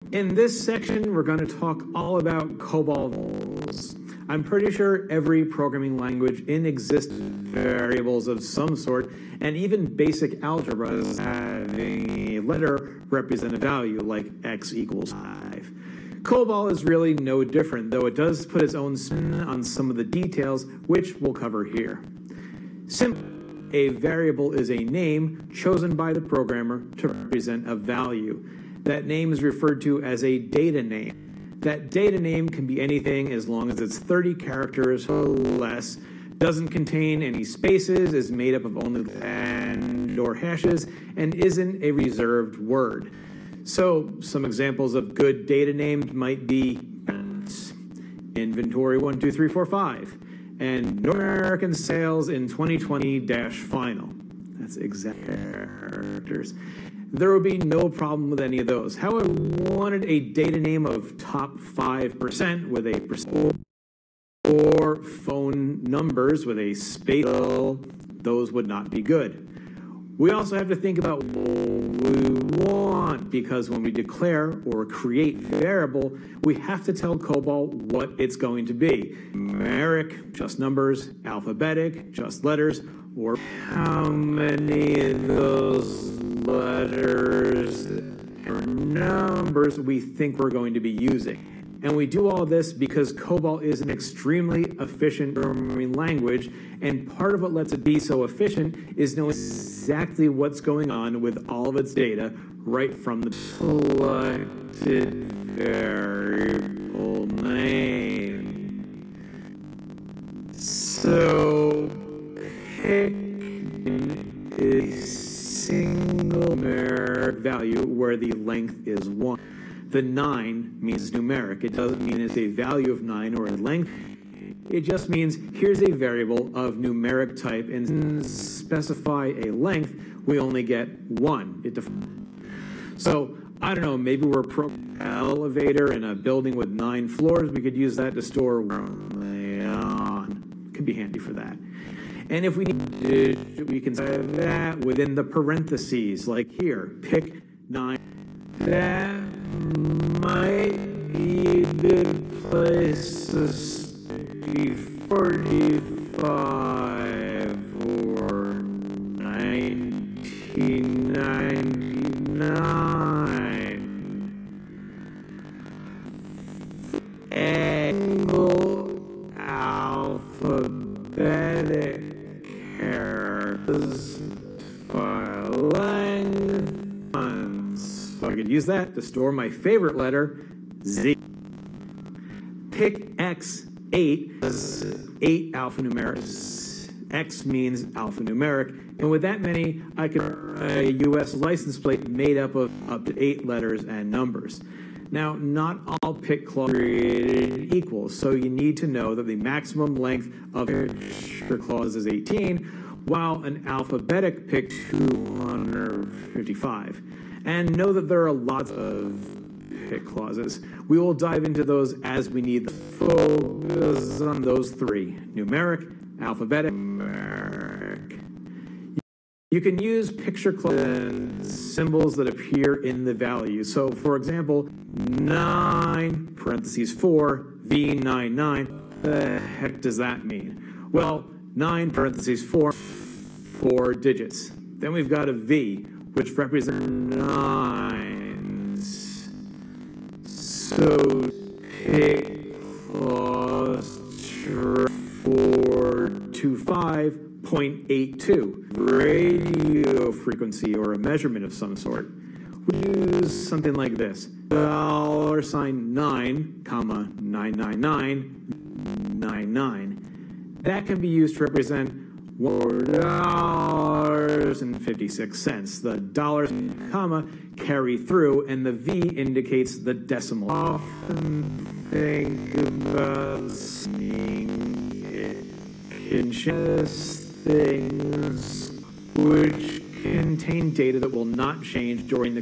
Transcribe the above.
In this section, we're going to talk all about COBOL variables. I'm pretty sure every programming language in existence variables of some sort, and even basic algebra is having a letter represent a value, like x equals 5. COBOL is really no different, though it does put its own spin on some of the details, which we'll cover here. Simply, a variable is a name chosen by the programmer to represent a value. That name is referred to as a data name. That data name can be anything as long as it's 30 characters or less, doesn't contain any spaces, is made up of only and or hashes, and isn't a reserved word. So some examples of good data names might be inventory 12345 and North American sales in 2020-final. That's exact characters. There would be no problem with any of those. How I wanted a data name of top 5% with a percent or phone numbers with a space, those would not be good. We also have to think about what we want, because when we declare or create variable, we have to tell COBOL what it's going to be. Numeric, just numbers, alphabetic, just letters, or how many of those letters or numbers we think we're going to be using. And we do all this because COBOL is an extremely efficient programming language, and part of what lets it be so efficient is knowing exactly what's going on with all of its data right from the selected variable name. So pick a single numeric value where the length is 1. The 9 means numeric. It doesn't mean it's a value of 9 or a length. It just means here's a variable of numeric type, and specify a length, we only get 1. So, I don't know, maybe we're programming an elevator in a building with 9 floors. We could use that to store on. Could be handy for that. And if we need to, we can say that within the parentheses, like here, pick 9. That might be a good place to be 45 or 1999. Angle alphabetic characters file length. So I could use that to store my favorite letter, Z. Pick X8 as 8 alphanumeric. X means alphanumeric, and with that many, I could a U.S. license plate made up of up to 8 letters and numbers. Now, not all pick clauses are created equal, so you need to know that the maximum length of a clause is 18, while an alphabetic pick 255. And know that there are lots of pick clauses. We will dive into those as we need. Focus on those 3: numeric, alphabetic, numeric. You can use picture clauses and symbols that appear in the value. So, for example, 9 parentheses 4 V99. What the heck does that mean? Well, 9 parentheses 4 digits. Then we've got a V, which represents 9s. So pick clause 425.82, radio frequency or a measurement of some sort. We use something like this: $9, comma 99999. That can be used to represent $4.56. The dollars, comma, carry through, and the V indicates the decimal. Often think about seeing it in things which contain data that will not change during the